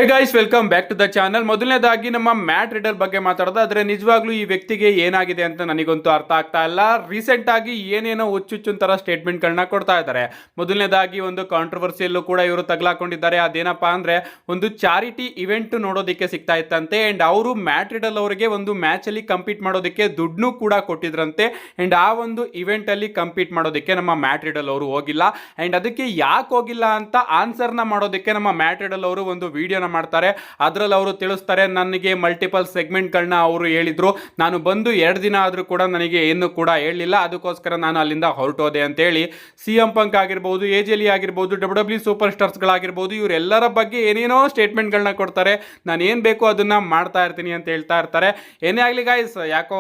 Hey guys, welcome back to the channel. ಮೊದಲನೇದಾಗಿ ನಮ್ಮ mat reader ಬಗ್ಗೆ ಮಾತಾಡೋದಾದ್ರೆ ನಿಜವಾಗ್ಲೂ ಈ ವ್ಯಕ್ತಿಗೆ ಏನಾಗಿದೆ ಅಂತ ನನಗಂತೂ ಅರ್ಥ ಆಗ್ತಾ ಇಲ್ಲ. ರೀಸೆಂಟ್ ಆಗಿ ಏನೇನೋ ಹುಚ್ಚುಚ್ಚುಂತರ ಸ್ಟೇಟ್ಮೆಂಟ್ ಗಳನ್ನ ಕೊಡ್ತಾ ಇದ್ದಾರೆ. ಮೊದಲನೇದಾಗಿ ಒಂದು ಕಾಂಟ್ರವರ್ಸಿಯಲ್ಲೂ ಕೂಡ ಇವರು ತಗಲಾಕೊಂಡಿದ್ದಾರೆ. ಅದೇನಪ್ಪಾ ಅಂದ್ರೆ ಒಂದು ಚಾರಿಟಿ ಇವೆಂಟ್ ನೋಡೋದಕ್ಕೆ ಸಿಗ್ತಾ ಇತ್ತಂತೆ. ಅಂಡ್ ಅವರು ಮ್ಯಾಟ್ ರೀಡರ್ ಅವರಿಗೆ ಒಂದು ಮ್ಯಾಚ್ ಅಲ್ಲಿ ಕಂಪೀಟ್ ಮಾಡೋದಕ್ಕೆ ದುಡ್ಡು ಕೂಡ ಕೊಟ್ಟಿದ್ರಂತೆ. ಅಂಡ್ ಆ ಒಂದು ಇವೆಂಟ್ ಅಲ್ಲಿ ಕಂಪೀಟ್ ಮಾಡೋದಕ್ಕೆ ನಮ್ಮ ಮ್ಯಾಟ್ ರೀಡರ್ ಅವರು ಹೋಗಿಲ್ಲ. ಅಂಡ್ ಅದಕ್ಕೆ ಯಾಕೆ ಹೋಗಿಲ್ಲ ಅಂತ ಆನ್ಸರ್ನ ಮಾಡೋದಕ್ಕೆ ನಮ್ಮ ಮ್ಯಾಟ್ ರೀಡರ್ ಅವರು ಒಂದು ವಿಡಿಯೋನ ಮಾಡ್ತಾರೆ. ಅದರಲ್ಲಿ ಅವರು ತಿಳಿಸ್ತಾರೆ, ನನಗೆ ಮಲ್ಟಿಪಲ್ ಸೆಗ್ಮೆಂಟ್ಗಳನ್ನ ಅವರು ಹೇಳಿದ್ರು, ನಾನು ಬಂದು 2 ದಿನ ಆದರೂ ಕೂಡ ನನಗೆ ಏನು ಕೂಡ ಹೇಳಲಿಲ್ಲ, ಅದಕ್ಕೋಸ್ಕರ ನಾನು ಅಲ್ಲಿಂದ ಹೊರಟೋದೆ ಅಂತ ಹೇಳಿ CM ಪಂಕ್ ಆಗಿರ್ಬೋದು, AJ ಆಗಿರ್ಬೋದು, WWE ಸೂಪರ್ ಸ್ಟಾರ್ಸ್ಗಳಾಗಿರ್ಬೋದು, ಇವರೆಲ್ಲರ ಬಗ್ಗೆ ಏನೇನೋ ಸ್ಟೇಟ್ಮೆಂಟ್ಗಳನ್ನ ಕೊಡ್ತಾರೆ. ನಾನು ಏನು ಬೇಕೋ ಅದನ್ನ ಮಾಡ್ತಾ ಇರ್ತೀನಿ ಅಂತ ಹೇಳ್ತಾ ಇರ್ತಾರೆ. ಏನೇ ಆಗಲಿ ಗಾಯ್ಸ್, ಯಾಕೋ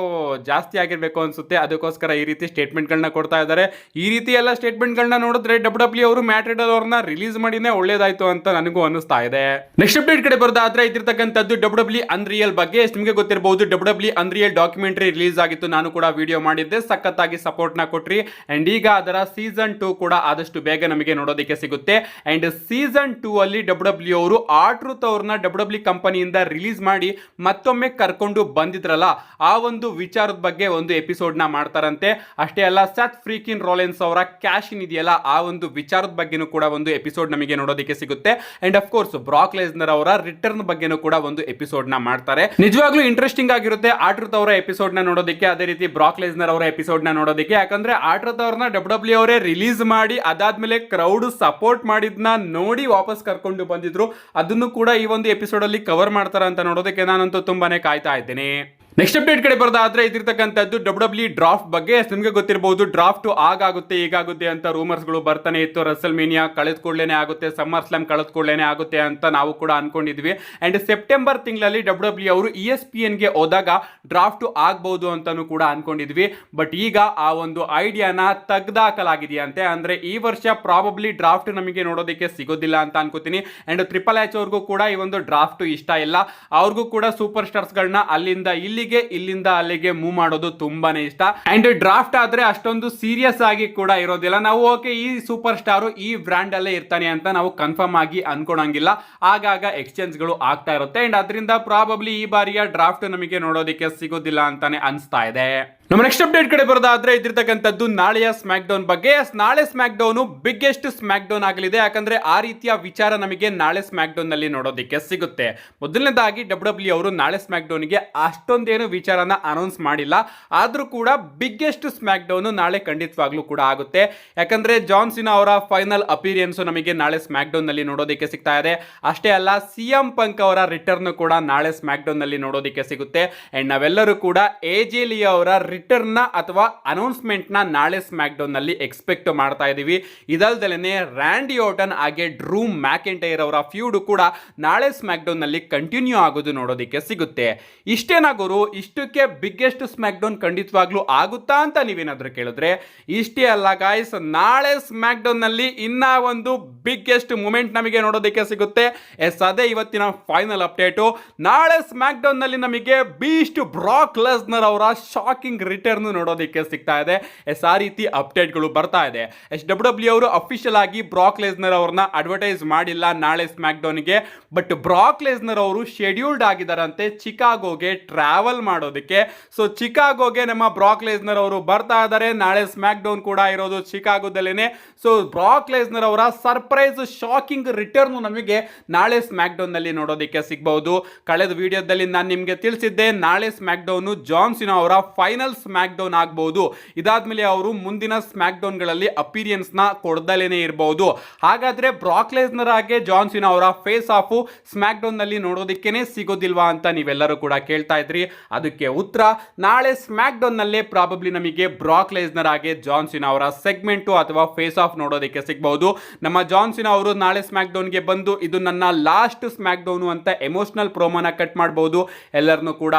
ಜಾಸ್ತಿ ಆಗಿರಬೇಕು ಅನ್ಸುತ್ತೆ, ಅದಕ್ಕೋಸ್ಕರ ಈ ರೀತಿ ಸ್ಟೇಟ್ಮೆಂಟ್ಗಳನ್ನ ಕೊಡ್ತಾ ಇದ್ದಾರೆ. ಈ ರೀತಿ ಎಲ್ಲ ಸ್ಟೇಟ್ಮೆಂಟ್ಗಳನ್ನ ನೋಡಿದ್ರೆ WWE ಅವರು ಮ್ಯಾಟ್ ರೀಡರ್ ಅವ್ರನ್ನ ರಿಲೀಸ್ ಮಾಡಿನೇ ಒಳ್ಳೇದಾಯ್ತು ಅಂತ ನನಗೂ ಅನಿಸ್ತಾ ಇದೆ. ನೆಕ್ಸ್ಟ್ ಅಪ್ಡೇಟ್ ಕಡೆ ಬರೋದಾದ್ರೆ ಇದಿರ್ತಕ್ಕಂಥದ್ದು WWE ಅನ್ರಿಯಲ್ ಬಗ್ಗೆ. ನಿಮಗೆ ಗೊತ್ತಿರಬಹುದು, WWE ಅನ್ರಿಯಲ್ ಡಾಕ್ಯುಮೆಂಟರಿ ರಿಲೀಸ್ ಆಗಿತ್ತು. ನಾನು ಕೂಡ ವಿಡಿಯೋ ಮಾಡಿದ್ದೆ, ಸಖತ್ತಾಗಿ ಸಪೋರ್ಟ್ ನ ಕೊಟ್ರಿ. ಅಂಡ್ ಈಗ ಅದರ ಸೀಸನ್ 2 ಕೂಡ ಆದಷ್ಟು ಬೇಗ ನಮಗೆ ನೋಡೋದಕ್ಕೆ ಸಿಗುತ್ತೆ. ಅಂಡ್ ಸೀಸನ್ 2 ಅಲ್ಲಿ WWE ಅವರು ಆಟ್ರುತ್ ಅವ್ರನ್ನ WWE ಕಂಪನಿಯಿಂದ ರಿಲೀಸ್ ಮಾಡಿ ಮತ್ತೊಮ್ಮೆ ಕರ್ಕೊಂಡು ಬಂದಿದ್ರಲ್ಲ, ಆ ಒಂದು ವಿಚಾರದ ಬಗ್ಗೆ ಒಂದು ಎಪಿಸೋಡ್ ನ ಮಾಡ್ತಾರಂತೆ. ಅಷ್ಟೇ ಅಲ್ಲ, ಸತ್ ಫ್ರೀಕಿನ್ ರೋಲೆನ್ಸ್ ಅವರ ಕ್ಯಾಶ್ ಇನ್ ಇದೆಯಲ್ಲ, ಆ ಒಂದು ವಿಚಾರದ ಬಗ್ಗೆನೂ ಕೂಡ ಒಂದು ಎಪಿಸೋಡ್ ನಮಗೆ ನೋಡೋದಕ್ಕೆ ಸಿಗುತ್ತೆ. ಅಂಡ್ ಆಫ್ ಕೋರ್ಸ್ ಬ್ರಾಕ್ ಲೆಸ್ನರ್ ಅವರ ರಿಟರ್ನ್ ಬಗ್ಗೆನೂ ಕೂಡ ಒಂದು ಎಪಿಸೋಡ್ ನ ಮಾಡ್ತಾರೆ. ನಿಜವಾಗ್ಲೂ ಇಂಟ್ರೆಸ್ಟಿಂಗ್ ಆಗಿರುತ್ತೆ ಆಟ್ರುತ್ ಅವರ ಎಪಿಸೋಡ್ ನ ನೋಡೋದಕ್ಕೆ, ಅದೇ ರೀತಿ ಬ್ರಾಕ್ ಲೆಸ್ನರ್ ಅವರ ಎಪಿಸೋಡ್ ನ ನೋಡೋದಕ್ಕೆ. ಯಾಕಂದ್ರೆ ಆಟ್ರುತ್ ಅವ್ರನ್ನ WWE ಅವರೇ ರಿಲೀಸ್ ಮಾಡಿ ಅದಾದ್ಮೇಲೆ ಕ್ರೌಡ್ ಸಪೋರ್ಟ್ ಮಾಡಿದ್ನ ನೋಡಿ ವಾಪಸ್ ಕರ್ಕೊಂಡು ಬಂದಿದ್ರು. ಅದನ್ನು ಕೂಡ ಈ ಒಂದು ಎಪಿಸೋಡ್ ಅಲ್ಲಿ ಕವರ್ ಮಾಡ್ತಾರ ಅಂತ ನೋಡೋದಕ್ಕೆ ನಾನಂತೂ ತುಂಬಾನೇ ಕಾಯ್ತಾ ಇದ್ದೇನೆ. ನೆಕ್ಸ್ಟ್ ಅಪ್ಡೇಟ್ ಕಡೆ ಬರೋದಾದ್ರೆ ಇದಿರ್ತಕ್ಕಂಥದ್ದು WWE ಡ್ರಾಫ್ಟ್ ಬಗ್ಗೆ. ನಿಮಗೆ ಗೊತ್ತಿರಬಹುದು, ಡ್ರಾಫ್ಟ್ ಆಗುತ್ತೆ ಈಗಾಗುತ್ತೆ ಅಂತ ರೂಮರ್ಸ್ಗಳು ಬರ್ತಾನೆ ಇತ್ತು. ರಸಲ್ ಮೇನಿಯಾ ಕಳೆದ್ಕೊಳ್ಳೇನೆ ಆಗುತ್ತೆ, ಸಮ್ಮರ್ ಸ್ಲಾಮ್ ಕಳೆದ್ಕೊಳ್ಳೇನೆ ಆಗುತ್ತೆ ಅಂತ ನಾವು ಕೂಡ ಅನ್ಕೊಂಡಿದ್ವಿ. ಅಂಡ್ ಸೆಪ್ಟೆಂಬರ್ ತಿಂಗಳಲ್ಲಿ WWE ಅವರು ESPN ಗೆ ಹೋದಾಗ ಡ್ರಾಫ್ಟ್ ಆಗ್ಬಹುದು ಅಂತಾನು ಕೂಡ ಅನ್ಕೊಂಡಿದ್ವಿ. ಬಟ್ ಈಗ ಆ ಒಂದು ಐಡಿಯಾನ ತೆಗೆದಾಕಲಾಗಿದೆಯಂತೆ. ಅಂದ್ರೆ ಈ ವರ್ಷ ಪ್ರಾಬಬ್ಲಿ ಡ್ರಾಫ್ಟ್ ನಮಗೆ ನೋಡೋದಕ್ಕೆ ಸಿಗೋದಿಲ್ಲ ಅಂತ ಅನ್ಕೋತೀನಿ. ಅಂಡ್ ಟ್ರಿಪಲ್ ಎಚ್ ಅವ್ರಿಗೂ ಕೂಡ ಈ ಒಂದು ಡ್ರಾಫ್ಟ್ ಇಷ್ಟ ಇಲ್ಲ. ಅವ್ರಿಗೂ ಕೂಡ ಸೂಪರ್ ಸ್ಟಾರ್ಸ್ ಗಳನ್ನ ಇಲ್ಲಿಂದ ಅಲ್ಲಿಗೆ ಮೂವ್ ಮಾಡೋದು ತುಂಬಾನೇ ಇಷ್ಟ. ಅಂಡ್ ಡ್ರಾಫ್ಟ್ ಆದ್ರೆ ಅಷ್ಟೊಂದು ಸೀರಿಯಸ್ ಆಗಿ ಕೂಡ ಇರೋದಿಲ್ಲ. ನಾವು ಓಕೆ, ಈ ಸೂಪರ್ ಸ್ಟಾರ್ ಈ ಬ್ರ್ಯಾಂಡ್ ಅಲ್ಲೇ ಇರ್ತಾನೆ ಅಂತ ನಾವು ಕನ್ಫರ್ಮ್ ಆಗಿ ಅನ್ಕೊಳಂಗಿಲ್ಲ. ಆಗಾಗ ಎಕ್ಸ್ಚೇಂಜ್ ಗಳು ಆಗ್ತಾ ಇರುತ್ತೆ. ಅಂಡ್ ಅದರಿಂದ ಪ್ರಾಬಬ್ಲಿ ಈ ಬಾರಿಯ ಡ್ರಾಫ್ಟ್ ನಮಗೆ ನೋಡೋದಕ್ಕೆ ಸಿಗೋದಿಲ್ಲ ಅಂತಾನೆ ಅನ್ಸ್ತಾ ಇದೆ. ನಮ್ಮ ನೆಕ್ಸ್ಟ್ ಅಪ್ಡೇಟ್ ಕಡೆ ಬರೋದಾದ್ರೆ ಇದಿರ್ತಕ್ಕಂಥದ್ದು ನಾಳೆಯ ಸ್ಮ್ಯಾಕ್ ಡೌನ್ ಬಗ್ಗೆ. ನಾಳೆ smack down biggest smack down ಆಗಲಿದೆ. ಯಾಕಂದ್ರೆ ಆ ರೀತಿಯ ವಿಚಾರ ನಮಗೆ ನಾಳೆ ಸ್ಮ್ಯಾಕ್ ಡೌನ್ ನಲ್ಲಿ ನೋಡೋದಕ್ಕೆ ಸಿಗುತ್ತೆ. ಮೊದಲನೇದಾಗಿ WWE ಅವರು ನಾಳೆ ಸ್ಮ್ಯಾಕ್ ಡೌನ್ ಗೆ ಅಷ್ಟೊಂದೇನು ವಿಚಾರನ ಅನೌನ್ಸ್ ಮಾಡಿಲ್ಲ. ಆದ್ರೂ ಕೂಡ ಬಿಗ್ಗೆಸ್ಟ್ ಸ್ಮ್ಯಾಕ್ ಡೌನ್ ನಾಳೆ ಖಂಡಿತವಾಗ್ಲೂ ಕೂಡ ಆಗುತ್ತೆ. ಯಾಕಂದ್ರೆ ಜಾನ್ ಸಿನಾ ಅವರ ಫೈನಲ್ ಅಪಿರಿಯನ್ಸ್ ನಮಗೆ ನಾಳೆ ಸ್ಮ್ಯಾಕ್ ಡೌನ್ ನಲ್ಲಿ ನೋಡೋದಕ್ಕೆ ಸಿಗ್ತಾ ಇದೆ. ಅಷ್ಟೇ ಅಲ್ಲ, CM ಪಂಕ್ ಅವರ ರಿಟರ್ನ್ ಕೂಡ ನಾಳೆ ಸ್ಮ್ಯಾಕ್ ಡೌನ್ ನಲ್ಲಿ ನೋಡೋದಕ್ಕೆ ಸಿಗುತ್ತೆ. ಅಂಡ್ ನಾವೆಲ್ಲರೂ ಕೂಡ AJ ಅವರ ರಿಟರ್ನ್ ಅಥವಾ ಅನೌನ್ಸ್ಮೆಂಟ್ ನ ನಾಳೆ ಸ್ಮ್ಯಾಕ್ ಡೌನ್ ನಲ್ಲಿ ಎಕ್ಸ್ಪೆಕ್ಟ್ ಮಾಡ್ತಾ ಇದೀವಿ. ಇದಲ್ದಲೇ ರ್ಯಾಂಡಿ ಆರ್ಟನ್ ಹಾಗೆ ಡ್ರೂ ಮ್ಯಾಕೆಂಟೈರ್ ಅವರ ಫ್ಯೂಡ್ ಕೂಡ ನಾಳೆ ಸ್ಮ್ಯಾಕ್ ಡೌನ್ ನಲ್ಲಿ ಕಂಟಿನ್ಯೂ ಆಗೋದು ನೋಡೋದಕ್ಕೆ ಸಿಗುತ್ತೆ. ಇಷ್ಟೇನಾ ಗುರು, ಇಷ್ಟಕ್ಕೆ ಬಿಗ್ಗೆಸ್ಟ್ ಸ್ಮ್ಯಾಕ್ ಡೌನ್ ಖಂಡಿತವಾಗ್ಲೂ ಆಗುತ್ತಾ ಅಂತ ನೀವೇನಾದ್ರೂ ಕೇಳಿದ್ರೆ ಇಷ್ಟೇ ಅಲ್ಲ ಗಾಯ್ಸ್. ನಾಳೆ ಸ್ಮ್ಯಾಕ್ ಡೌನ್ ನಲ್ಲಿ ಇನ್ನ ಒಂದು ಬಿಗ್ಗೆಸ್ಟ್ ಮೂಮೆಂಟ್ ನಮಗೆ ನೋಡೋದಕ್ಕೆ ಸಿಗುತ್ತೆ. ಅದೇ ಇವತ್ತಿನ ಫೈನಲ್ ಅಪ್ಡೇಟು. ನಾಳೆ ಸ್ಮ್ಯಾಕ್ ಡೌನ್ ನಲ್ಲಿ ನಮಗೆ ಬೀಸ್ಟ್ ಬ್ರಾಕ್ ಲೆಸ್ನರ್ ಅವರ ಶಾಕಿಂಗ್ ರಿಟರ್ನ್ ನೋಡೋದಕ್ಕೆ ಸಿಗ್ತಾ ಇದೆ. ಆ ರೀತಿ ಅಪ್ಡೇಟ್ಗಳು ಬರ್ತಾ ಇದೆ. WWE ಅವರು ಅಫಿಷಿಯಲ್ ಆಗಿ ಬ್ರಾಕ್ ಲೆಸ್ನರ್ ಅವ್ರನ್ನ ಅಡ್ವರ್ಟೈಸ್ ಮಾಡಿಲ್ಲ ನಾಳೆ ಸ್ಮ್ಯಾಕ್ ಡೌನ್ಗೆ. ಬಟ್ ಬ್ರಾಕ್ ಲೆಸ್ನರ್ ಅವರು ಶೆಡ್ಯೂಲ್ಡ್ ಆಗಿದ್ದಾರಂತೆ ಚಿಕಾಗೋಗೆ ಟ್ರಾವೆಲ್ ಮಾಡೋದಕ್ಕೆ. ಸೊ ಚಿಕಾಗೋಗೆ ನಮ್ಮ ಬ್ರಾಕ್ ಲೆಸ್ನರ್ ಅವರು ಬರ್ತಾ ಇದ್ದಾರೆ. ನಾಳೆ ಸ್ಮ್ಯಾಕ್ ಡೌನ್ ಕೂಡ ಇರೋದು ಚಿಕಾಗೋದಲ್ಲೇನೆ. ಸೊ ಬ್ರಾಕ್ ಲೆಸ್ನರ್ ಅವರ ಸರ್ಪ್ರೈಸ್ ಶಾಕಿಂಗ್ ರಿಟರ್ನ್ ನಮಗೆ ನಾಳೆ ಸ್ಮ್ಯಾಕ್ ಡೌನ್ ನಲ್ಲಿ ನೋಡೋದಕ್ಕೆ ಸಿಗಬಹುದು. ಕಳೆದ ವಿಡಿಯೋದಲ್ಲಿ ನಾನು ನಿಮಗೆ ತಿಳಿಸಿದ್ದೆ, ನಾಳೆ ಸ್ಮ್ಯಾಕ್ ಡೌನ್ ಜಾನ್ ಸಿನಾ ಅವರ ಫೈನಲ್ ಸ್ಮ್ಯಾಕ್ ಡೌನ್ ಆಗಬಹುದು. ಇದಾದ್ಮೇಲೆ ಅವರು ಮುಂದಿನ ಸ್ಮ್ಯಾಕ್ ಡೌನ್ ಗಳಲ್ಲಿ ಅಪಿರಿಯನ್ಸ್ ನ ಕೊಡದಲೇನೆ ಇರಬಹುದು. ಹಾಗಾದ್ರೆ ಬ್ರಾಕ್ ಲೆಸ್ನರ್ ಹಾಗೆ ಜಾನ್ ಸಿನಾ ಅವರ ಫೇಸ್ ಆಫ್ ಸ್ಮ್ಯಾಕ್ ಡೌನ್ ನಲ್ಲಿ ನೋಡೋದಕ್ಕೇನೆ ಸಿಗೋದಿಲ್ವಾ ಅಂತ ನೀವೆಲ್ಲರೂ ಕೂಡ ಕೇಳ್ತಾ ಇದ್ರಿ. ಅದಕ್ಕೆ ಉತ್ತರ, ನಾಳೆ ಸ್ಮ್ಯಾಕ್ ಡೌನ್ ನಲ್ಲೇ ಪ್ರಾಬಬ್ಲಿ ನಮಗೆ ಬ್ರಾಕ್ ಲೆಸ್ನರ್ ಹಾಗೆ ಜಾನ್ ಸಿನಾ ಅವರ ಸೆಗ್ಮೆಂಟ್ ಅಥವಾ ಫೇಸ್ ಆಫ್ ನೋಡೋದಕ್ಕೆ ಸಿಗಬಹುದು. ನಮ್ಮ ಜಾನ್ ಸಿನಾ ಅವರು ನಾಳೆ ಸ್ಮ್ಯಾಕ್ ಡೌನ್ ಗೆ ಬಂದು ಇದು ನನ್ನ ಲಾಸ್ಟ್ ಸ್ಮ್ಯಾಕ್ ಡೌನ್ ಅಂತ ಎಮೋಷನಲ್ ಪ್ರೋಮೋನ ಕಟ್ ಮಾಡಬಹುದು. ಎಲ್ಲರನ್ನು ಕೂಡ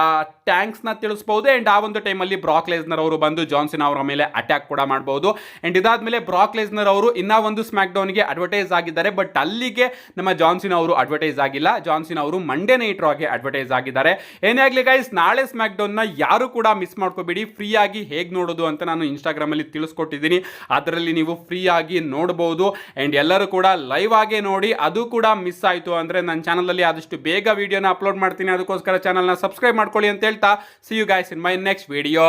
ಥ್ಯಾಂಕ್ಸ್ ನ ತಿಳಿಸಬಹುದು. ಅಂಡ್ ಆ ಒಂದು ಟೈಮಲ್ಲಿ ಬ್ರಾಕ್ ಲೆಸ್ನರ್ ಅವರು ಬಂದು ಜಾನ್ ಸಿನಾ ಅವರ ಮೇಲೆ ಅಟ್ಯಾಕ್ ಕೂಡ ಮಾಡಬಹುದು. ಅಂಡ್ ಇದಾದ್ಮೇಲೆ ಬ್ರಾಕ್ ಲೆಸ್ನರ್ ಅವರು ಇನ್ನ ಒಂದು ಸ್ಮ್ಯಾಕ್ ಡೌನ್ಗೆ ಅಡ್ವರ್ಟೈಸ್ ಆಗಿದ್ದಾರೆ. ಬಟ್ ಅಲ್ಲಿಗೆ ನಮ್ಮ ಜಾನ್ ಸಿನಾ ಅವರು ಅಡ್ವರ್ಟೈಸ್ ಆಗಿಲ್ಲ. ಜಾನ್ ಸಿನಾ ಅವರು ಮಂಡೇ ನೈಟ್ ರಾಗೆ ಅಡ್ವರ್ಟೈಸ್ ಆಗಿದ್ದಾರೆ. ಏನೇ ಆಗ್ಲಿ ಗೈಸ್, ನಾಳೆ ಸ್ಮ್ಯಾಕ್ ಡೌನ್ ನ ಯಾರು ಕೂಡ ಮಿಸ್ ಮಾಡ್ಕೋಬೇಡಿ. ಫ್ರೀ ಆಗಿ ಹೇಗೆ ನೋಡೋದು ಅಂತ ನಾನು ಇನ್ಸ್ಟಾಗ್ರಾಮ್ ಅಲ್ಲಿ ತಿಳಿಸ್ಕೊಟ್ಟಿದ್ದೀನಿ. ಅದರಲ್ಲಿ ನೀವು ಫ್ರೀ ಆಗಿ ನೋಡಬಹುದು. ಅಂಡ್ ಎಲ್ಲರೂ ಕೂಡ ಲೈವ್ ಆಗಿ ನೋಡಿ. ಅದು ಕೂಡ ಮಿಸ್ ಆಯಿತು ಅಂದ್ರೆ ನನ್ನ ಚಾನಲ್ ಅಲ್ಲಿ ಆದಷ್ಟು ಬೇಗ ವಿಡಿಯೋನ ಅಪ್ಲೋಡ್ ಮಾಡ್ತೀನಿ. ಅದಕ್ಕೋಸ್ಕರ ಚಾನಲ್ನ ಸಬ್ಸ್ಕ್ರೈಬ್ ಮಾಡ್ಕೊಳ್ಳಿ ಅಂತ ಹೇಳ್ತಾ, see you guys in my next video.